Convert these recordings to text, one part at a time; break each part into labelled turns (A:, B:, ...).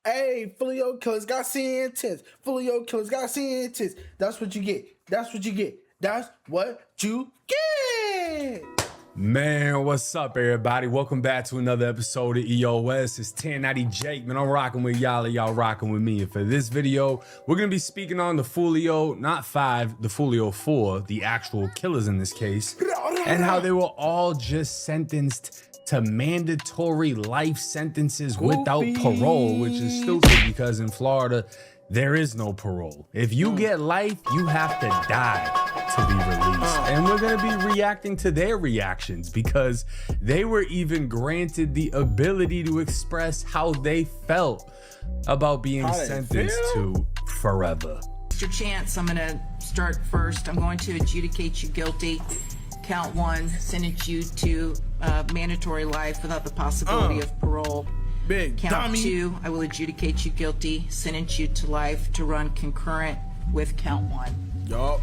A: Hey, Foolio killers got sentence. Foolio killers got sentence. That's what you get. That's what you get. That's what you get.
B: Man, what's up, everybody? Welcome back to another episode of EOS. It's 1090 Jake, man. I'm rocking with y'all, and y'all rocking with me. And for this video, we're gonna be speaking on the Foolio, not 5, the Foolio 4, the actual killers in this case, and how they were all just sentenced to mandatory life sentences without parole, which is stupid because in Florida, there is no parole. If you get life, you have to die to be released. And we're gonna be reacting to their reactions because they were even granted the ability to express how they felt about being sentenced to forever.
C: Mr. Chance, I'm gonna start first. I'm going to adjudicate you guilty. Count 1, sentence you to mandatory life without the possibility of parole.
A: Big
C: Count
A: dummy.
C: 2, I will adjudicate you guilty, sentence you to life to run concurrent with count 1.
A: Yup.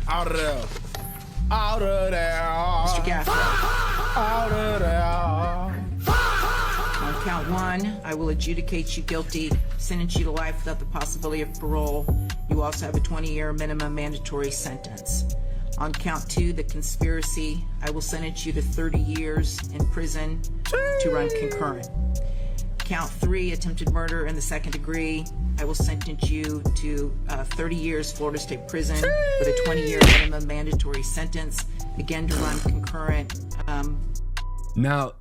A: Out of there. Out of there.
C: Mr. Gaffney.
A: Out of there.
C: On count 1, I will adjudicate you guilty, sentence you to life without the possibility of parole. You also have a 20-year minimum mandatory sentence. On count 2, the conspiracy, I will sentence you to 30 years in prison to run concurrent. Count 3, attempted murder in the 2nd degree, I will sentence you to 30 years Florida State Prison with a 20-year minimum mandatory sentence, again to run concurrent.
B: Now,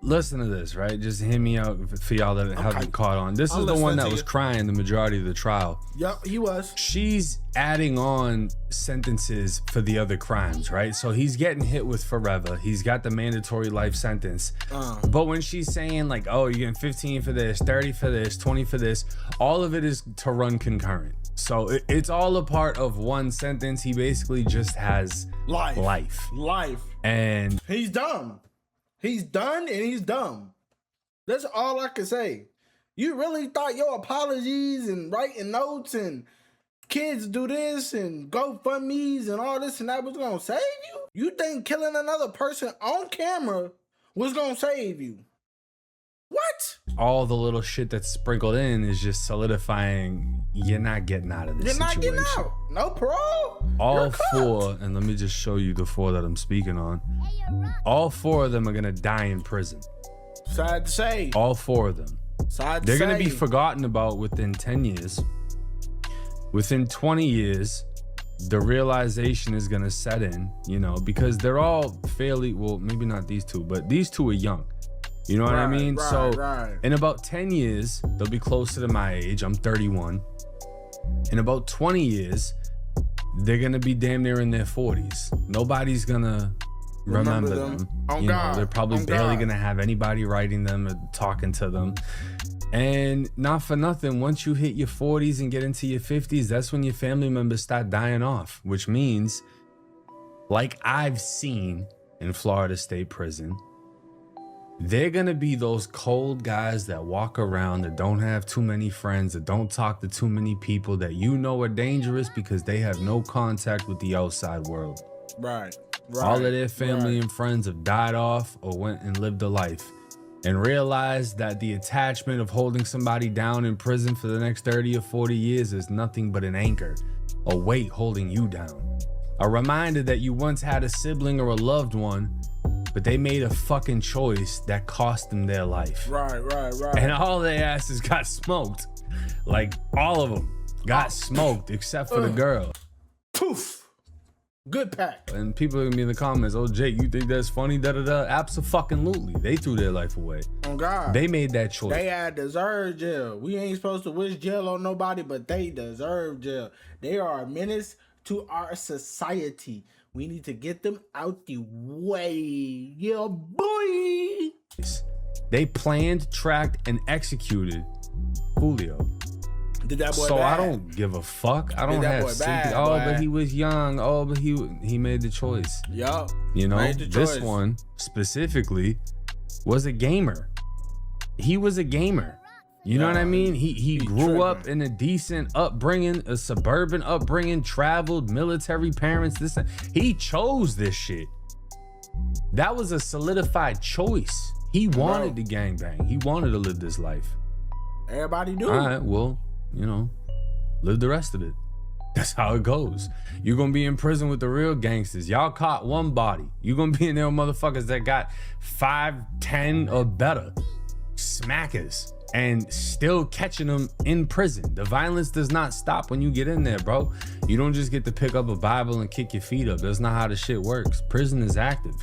B: listen to this, right? Just hear me out for y'all that haven't caught on. This is the one that was crying the majority of the trial.
A: Yep, he was.
B: She's adding on sentences for the other crimes, right? So he's getting hit with forever. He's got the mandatory life sentence. But when she's saying like, oh, you're getting 15 for this, 30 for this, 20 for this, all of it is to run concurrent. So it's all a part of one sentence. He basically just has life. And
A: he's dumb. He's done and he's dumb. That's all I can say. You really thought your apologies and writing notes and kids do this and GoFundMe's and all this and that was gonna save you? You think killing another person on camera was gonna save you? What?
B: all the little shit that's sprinkled in is just solidifying you're not getting out of this situation.
A: You're not getting out. No parole.
B: All 4, and let me just show you the 4 that I'm speaking on. All 4 of them are gonna die in prison.
A: Sad to say.
B: All 4 of them. They're gonna be forgotten about within 10 years. Within 20 years, the realization is gonna set in, you know, because they're all fairly, well, maybe not these 2, but these 2 are young. You know what I mean? In about 10 years, they'll be closer to my age. I'm 31. In about 20 years, they're gonna be damn near in their 40s. Nobody's gonna remember them. You know, they're probably barely gonna have anybody writing them or talking to them. And not for nothing, once you hit your 40s and get into your 50s, that's when your family members start dying off, which means, like I've seen in Florida State Prison, they're gonna be those cold guys that walk around, that don't have too many friends, that don't talk to too many people, that you know are dangerous because they have no contact with the outside world. All of their family and friends have died off or went and lived a life, and realize that the attachment of holding somebody down in prison for the next 30 or 40 years is nothing but an anchor, a weight holding you down. A reminder that you once had a sibling or a loved one, but they made a fucking choice that cost them their life. And all their asses got smoked. Like, all of them got smoked except for the girl.
A: Poof. Good pack.
B: And people are gonna be in the comments, oh, Jake, you think that's funny? Da-da-da. Abso-fucking-lutely. They threw their life away.
A: Oh, God.
B: They made that choice.
A: They had deserved jail. We ain't supposed to wish jail on nobody, but they deserve jail. They are a menace to our society. We need to get them out the way. Yeah, boy.
B: They planned, tracked, and executed Foolio.
A: Did that boy
B: so
A: bad?
B: I don't give a fuck. I don't have sympathy. Oh, but he was young. Oh, but he made the choice.
A: Yup.
B: You know, this one specifically was a gamer. He was a gamer. You know what I mean? He grew up in a decent upbringing, a suburban upbringing, traveled, military parents. He chose this shit. That was a solidified choice. He wanted to gangbang. He wanted to live this life.
A: Everybody do.
B: All right, well, you know, live the rest of it. That's how it goes. You're gonna be in prison with the real gangsters. Y'all caught one body. You're gonna be in there with motherfuckers that got 5, 10 or better smackers and still catching them in prison. The violence does not stop when you get in there, bro. You don't just get to pick up a Bible and kick your feet up. That's not how the shit works. Prison is active.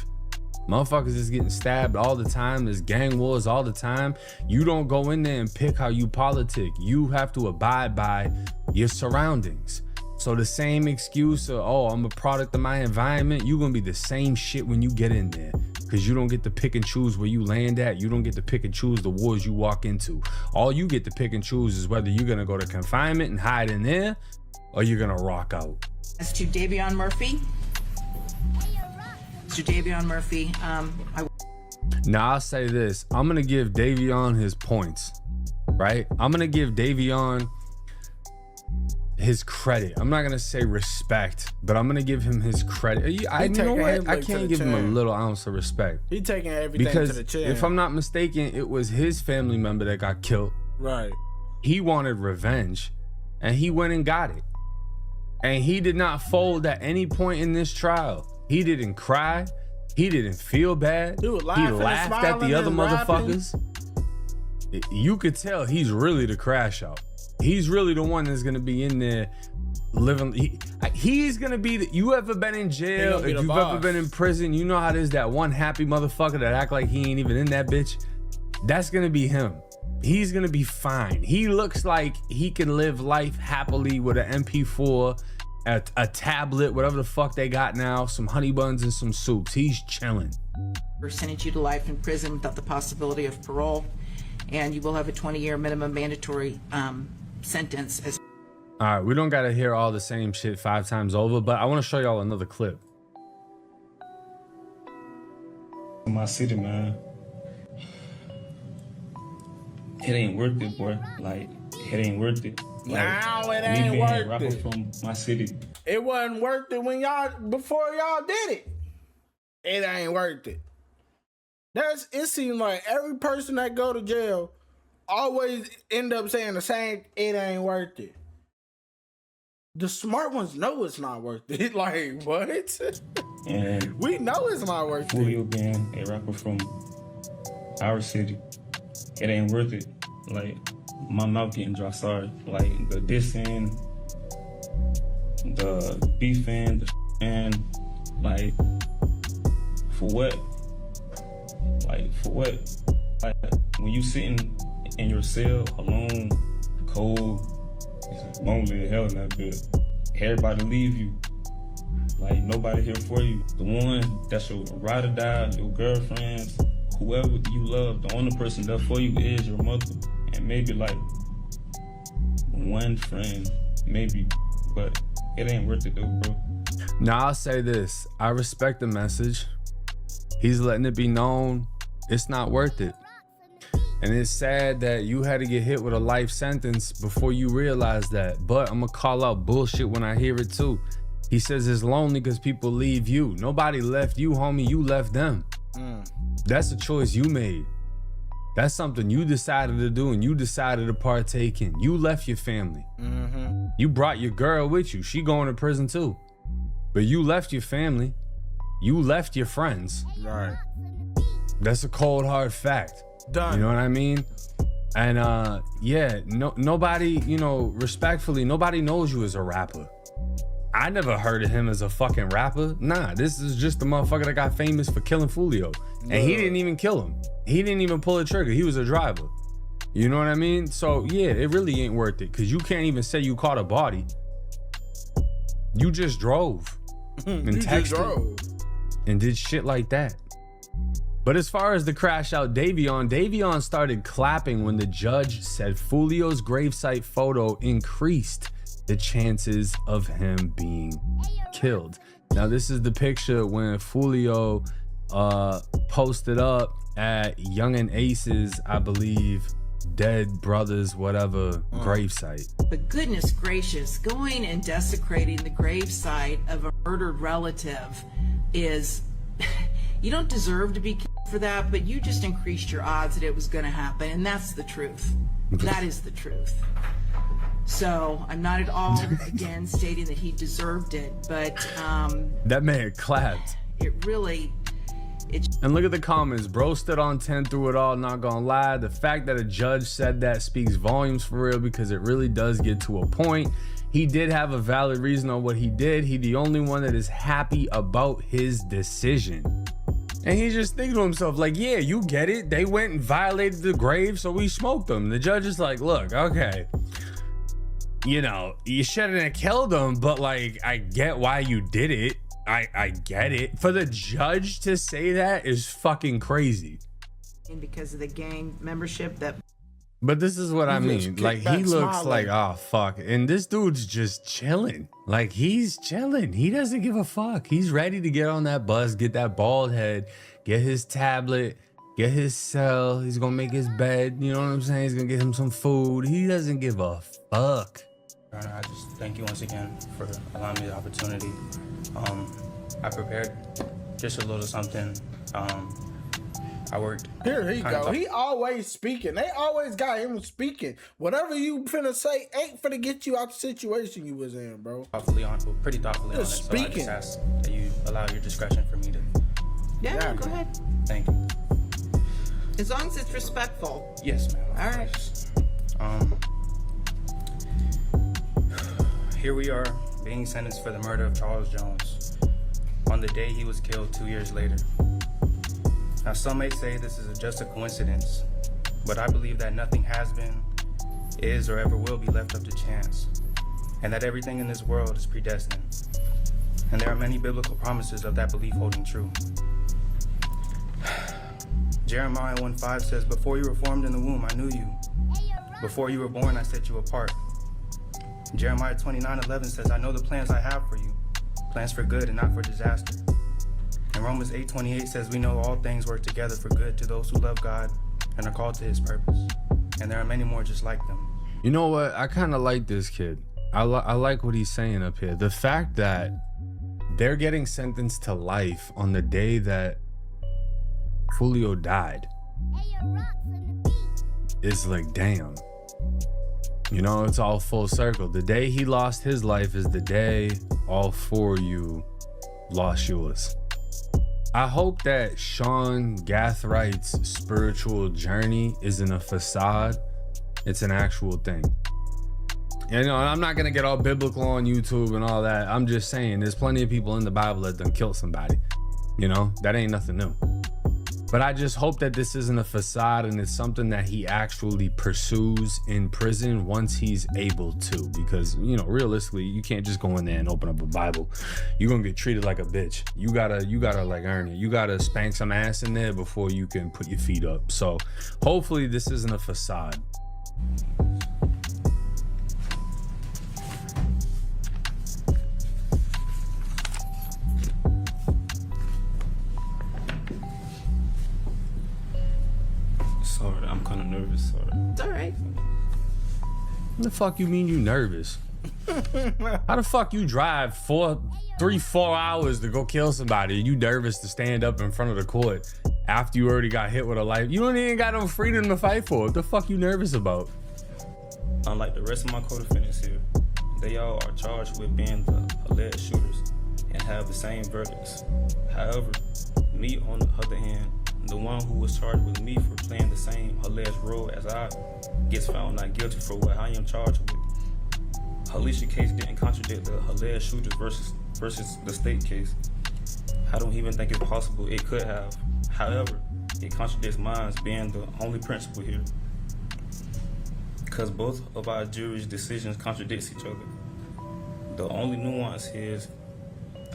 B: Motherfuckers is getting stabbed all the time. There's gang wars all the time. You don't go in there and pick how you politic. You have to abide by your surroundings. So the same excuse of, oh, I'm a product of my environment, you're gonna be the same shit when you get in there. Cause you don't get to pick and choose where you land at. You don't get to pick and choose the wars you walk into. All you get to pick and choose is whether you're gonna go to confinement and hide in there or you're gonna rock out.
C: As to Davion Murphy. Mr. Davion Murphy,
B: Now I'll say this, I'm gonna give Davion his points, right? I'm gonna give Davion his credit. I'm not gonna say respect, but I'm gonna give him his credit. You know what? I can't give him a little ounce of respect.
A: He taking everything
B: because
A: to the chin.
B: If I'm not mistaken, it was his family member that got killed.
A: Right.
B: He wanted revenge, and he went and got it. And he did not fold at any point in this trial. He didn't cry. He didn't feel bad.
A: He
B: laughed at the other motherfuckers. You could tell he's really the crash out. He's really the one that's gonna be in there living. He's gonna be you ever been in jail, if you've ever been in prison, you know how there's that one happy motherfucker that act like he ain't even in that bitch. That's gonna be him. He's gonna be fine. He looks like he can live life happily with an MP4, a tablet, whatever the fuck they got now, some honey buns and some soups. He's chilling.
C: we're sending you to life in prison without the possibility of parole, and you will have a 20-year minimum mandatory sentence.
B: All right, we don't gotta hear all the same shit 5 times over, but I want to show y'all another clip.
D: My city, man. It ain't worth it, boy. Like, it ain't worth it. Like,
A: now it ain't worth
D: rapper
A: it.
D: From my city.
A: It wasn't worth it when before y'all did it. It ain't worth it. It seems like every person that go to jail always end up saying the same, it ain't worth it. The smart ones know it's not worth it. Like, what?
D: And
A: we know it's not worth it.
D: Foolio being a rapper from our city, it ain't worth it. Like, my mouth getting dry, sorry. Like, the dissing, the beefing, and like, for what? Like, for what? Like, when you sitting in your cell alone, cold, it's lonely as hell in that bed. Everybody leave you. Like, nobody here for you. The one that's your ride or die, your girlfriends, whoever you love, the only person there for you is your mother. And maybe like one friend, maybe, but it ain't worth it though, bro.
B: Now I'll say this, I respect the message. He's letting it be known it's not worth it. And it's sad that you had to get hit with a life sentence before you realize that. But I'm gonna call out bullshit when I hear it too. He says it's lonely because people leave you. Nobody left you, homie, you left them. That's a choice you made. That's something you decided to do and you decided to partake in. You left your family. You brought your girl with you. She going to prison too. But you left your family. You left your friends.
A: Right.
B: That's a cold hard fact.
A: Done.
B: You know what I mean? And yeah, nobody, you know, respectfully, nobody knows you as a rapper. I never heard of him as a fucking rapper. Nah, this is just the motherfucker that got famous for killing Foolio. And he didn't even kill him. He didn't even pull a trigger. He was a driver. You know what I mean? So yeah, it really ain't worth it because you can't even say you caught a body. You just drove and texted and did shit like that. But as far as the crash out Davion started clapping when the judge said Foolio's gravesite photo increased the chances of him being killed. Now this is the picture when Foolio posted up at Young and Ace's, I believe, dead brothers, whatever, gravesite.
C: But goodness gracious, going and desecrating the gravesite of a murdered relative is, you don't deserve to be killed for that, but you just increased your odds that it was going to happen, and that's the truth. That is the truth. So I'm not at all, again, stating that he deserved it, but
B: that man clapped.
C: It really...
B: And look at the comments. Bro stood on 10 through it all, not gonna lie. The fact that a judge said that speaks volumes for real, because it really does get to a point. He did have a valid reason on what he did. He the only one that is happy about his decision. And he's just thinking to himself, like, yeah, you get it. They went and violated the grave, so we smoked them. The judge is like, look, okay, you know, you shouldn't have killed them, but like, I get why you did it. I get it. For the judge to say that is fucking crazy.
C: Because of the gang membership that...
B: But this is what I mean. Like, he looks like, oh, fuck. And this dude's just chilling. Like, he's chilling. He doesn't give a fuck. He's ready to get on that bus, get that bald head, get his tablet, get his cell. He's gonna make his bed. You know what I'm saying? He's gonna get him some food. He doesn't give a fuck.
D: I just thank you once again for allowing me the opportunity. I prepared just a little something. I worked.
A: Here he go. He always speaking. They always got him speaking. Whatever you finna say ain't finna get you out the situation you was in, bro.
D: Pretty thoughtfully on it. So I just ask that you allow your discretion for me to.
C: Yeah, go ahead.
D: Thank you.
C: As long as it's respectful.
D: Yes, ma'am.
C: All right.
D: Here we are, being sentenced for the murder of Charles Jones on the day he was killed 2 years later. Now, some may say this is just a coincidence, but I believe that nothing has been, is, or ever will be left up to chance, and that everything in this world is predestined. And there are many biblical promises of that belief holding true. Jeremiah 1:5 says, "Before you were formed in the womb, I knew you. Before you were born, I set you apart." Jeremiah 29:11 says, "I know the plans I have for you, plans for good and not for disaster." And Romans 8:28 says, "We know all things work together for good to those who love God and are called to his purpose." And there are many more just like them.
B: You know what? I kind of like this kid. I like what he's saying up here. The fact that they're getting sentenced to life on the day that Foolio died is like, damn. You know, it's all full circle. The day he lost his life is the day all four of you lost yours. I hope that Sean Gathwright's spiritual journey isn't a facade. It's an actual thing. You know, I'm not gonna get all biblical on YouTube and all that. I'm just saying there's plenty of people in the Bible that done killed somebody. You know, that ain't nothing new. But I just hope that this isn't a facade and it's something that he actually pursues in prison once he's able to. Because, you know, realistically, you can't just go in there and open up a Bible. You're gonna get treated like a bitch. You gotta like earn it. You gotta spank some ass in there before you can put your feet up. So hopefully this isn't a facade.
D: Sorry, I'm kind of nervous. Sorry.
C: It's all right.
B: What the fuck you mean you nervous? How the fuck you drive 4 hours to go kill somebody? You nervous to stand up in front of the court after you already got hit with a life? You don't even got no freedom to fight for. What the fuck you nervous about?
D: Unlike the rest of my co-defendants here, they all are charged with being the alleged shooters and have the same verdicts. However, me on the other hand, the one who was charged with me for playing the same alleged role as I gets found not guilty for what I am charged with. Alicia's case didn't contradict the alleged shooters versus the state case. I don't even think it's possible it could have. However, it contradicts mine being the only principal here. Because both of our jury's decisions contradict each other. The only nuance here is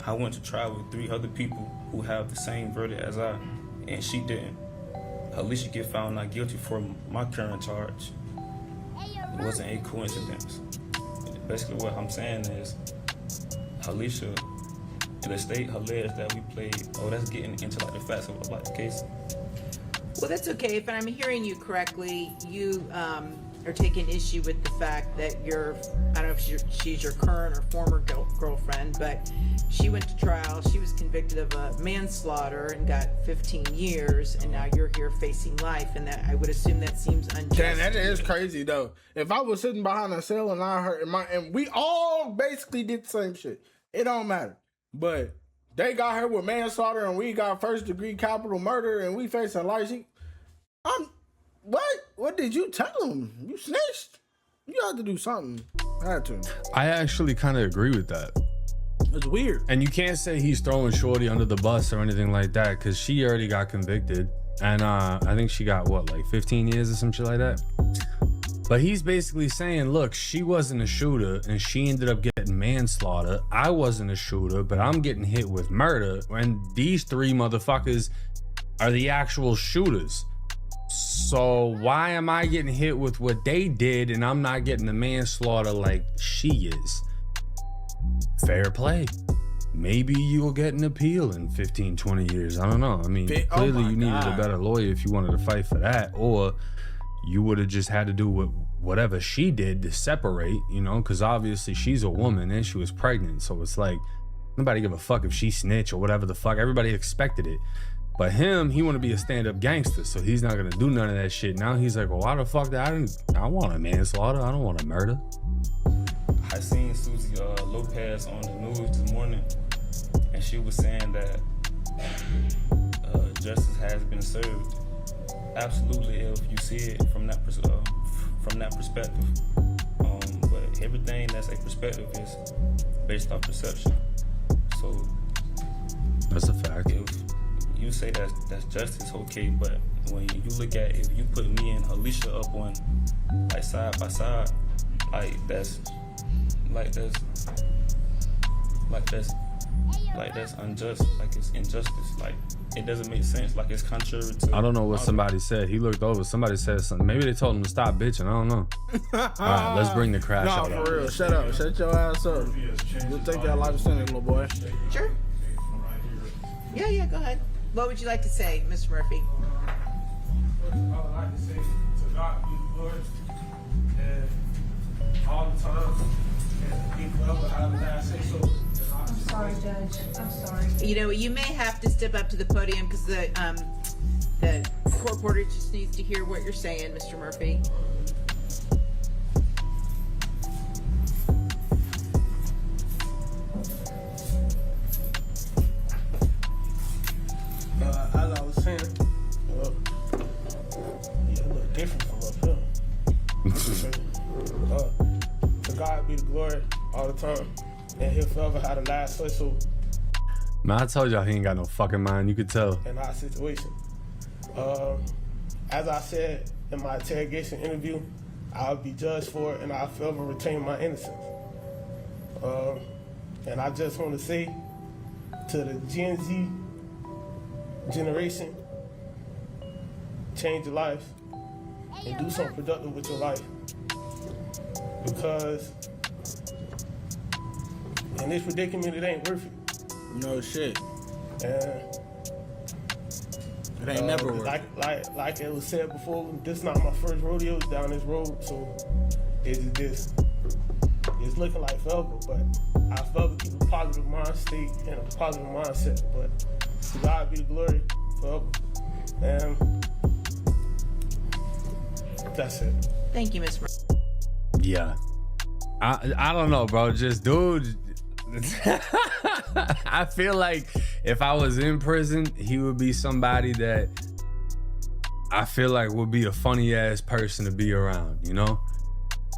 D: I went to trial with 3 other people who have the same verdict as I, and she didn't. Alicia get found not guilty for my current charge. It wasn't a coincidence. Basically what I'm saying is, Alicia, the state alleged that we played, that's getting into like the facts of like the case.
C: Well, that's okay. If I'm hearing you correctly, you are taking issue with the fact that I don't know if she's your current or former girlfriend, but she went to trial. She was convicted of a manslaughter and got 15 years, and now you're here facing life, and that I would assume that seems unjust.
A: Damn, that is crazy though. If I was sitting behind a cell and I heard and we all basically did the same shit, it don't matter. But they got her with manslaughter and we got first degree capital murder and we facing life. What? What did you tell him? You snitched? You had to do something. I had to.
B: I actually kind of agree with that.
A: It's weird.
B: And you can't say he's throwing Shorty under the bus or anything like that, because she already got convicted. And I think she got, what, like 15 years or some shit like that? But he's basically saying, look, she wasn't a shooter and she ended up getting manslaughter. I wasn't a shooter, but I'm getting hit with murder. And these three motherfuckers are the actual shooters. So why am I getting hit with what they did and I'm not getting the manslaughter like she is? Fair play. Maybe you'll get an appeal in 15, 20 years. I don't know. I mean, clearly you needed a better lawyer if you wanted to fight for that, or you would have just had to do whatever she did to separate, you know, because obviously she's a woman and she was pregnant. So it's like, nobody give a fuck if she snitch or whatever the fuck. Everybody expected it. But him, he want to be a stand-up gangster, so he's not gonna do none of that shit. Now he's like, well, why the fuck I want a manslaughter. I don't want a murder.
D: I seen Susie Lopez on the news this morning, and she was saying that justice has been served. Absolutely, if you see it from that perspective. But everything that's a perspective is based off perception. So
B: that's a fact.
D: If you say that's justice, okay, but when you look at, if you put me and Alicia up on like side by side, that's unjust, like it's injustice, like it doesn't make sense, like it's contrary to.
B: I don't know what somebody said. He looked over, somebody said something. Maybe they told him to stop bitching, I don't know. All right, let's bring the crash out.
A: No, for real, shut up, shut your ass up. You'll take that life sentence, little boy.
C: Sure. Yeah, go ahead. What would you like to say, Mr. Murphy?
E: I would like to say to God be the glory, and all the time, and be forever have the last say so.
F: I'm sorry, Judge. I'm sorry.
C: You know, you may have to step up to the podium because the court reporter just needs to hear what you're saying, Mr. Murphy.
E: As I was saying, yeah, a little different from up here. To God be the glory all the time, and he'll forever have the last say so.
B: Man, I told y'all he ain't got no fucking mind. You could tell.
E: In our situation. As I said in my interrogation interview, I'll be judged for it and I'll forever retain my innocence. And I just want to say to the Gen Z generation, change your life and do something productive with your life. Because in this predicament, it ain't worth it.
A: No shit.
E: And
A: it ain't never worth
E: it. Like it was said before, this is not my first rodeo down this road, so it's looking like forever, but I forever keep a positive mind state and a positive mindset. But to God be the glory forever. And that's it.
C: Thank you, Ms. Murphy.
B: Yeah. I don't know, bro. Just dude. I feel like if I was in prison, he would be somebody that I feel like would be a funny ass person to be around, you know?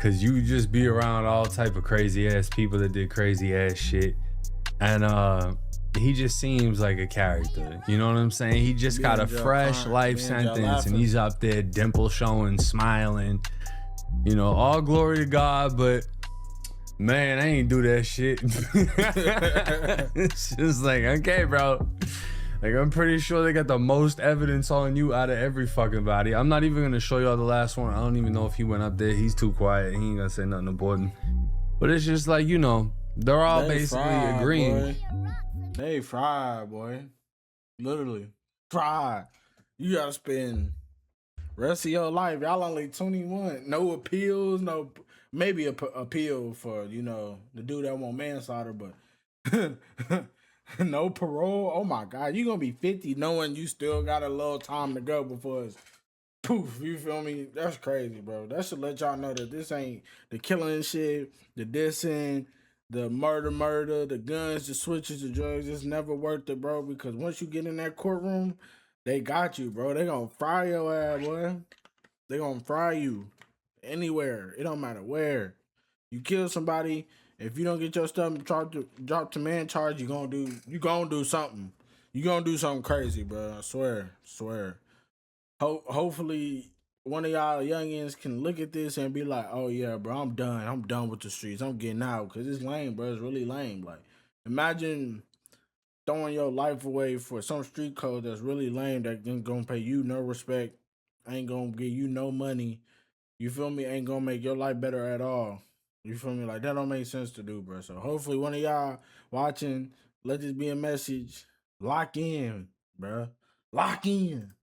B: Cause you just be around all type of crazy ass people that did crazy ass shit. And he just seems like a character. You know what I'm saying? He just got a fresh life sentence and he's up there dimple showing, smiling. You know, all glory to God, but man, I ain't do that shit. It's just like, okay, bro. Like, I'm pretty sure they got the most evidence on you out of every fucking body. I'm not even gonna show y'all the last one. I don't even know if he went up there. He's too quiet. He ain't gonna say nothing important. But it's just like, you know, they're all basically agreeing.
A: Boy. They fried, boy. Literally. Fried. You gotta spend Rest of your life, y'all only 21. No appeals, no maybe a appeal for the dude that want manslaughter, but no parole. Oh my God, you gonna be 50 knowing you still got a little time to go before it's poof. You feel me? That's crazy, bro. That should let y'all know that this ain't the killing shit, the dissing, the murder, the guns, the switches, the drugs. It's never worth it, bro. Because once you get in that courtroom, they got you, bro. They gonna fry your ass, boy. They gonna fry you anywhere. It don't matter where. You kill somebody, if you don't get your stuff drop to man charge, you gonna do something. You gonna do something crazy, bro. I swear. Hopefully one of y'all youngins can look at this and be like, oh yeah, bro, I'm done. I'm done with the streets. I'm getting out. Cause it's lame, bro. It's really lame. Like, imagine throwing your life away for some street code that's really lame, that ain't gonna pay you no respect, ain't gonna give you no money. You feel me? Ain't gonna make your life better at all. You feel me? Like, that don't make sense to do, bro. So hopefully one of y'all watching, let this be a message. Lock in, bro. Lock in.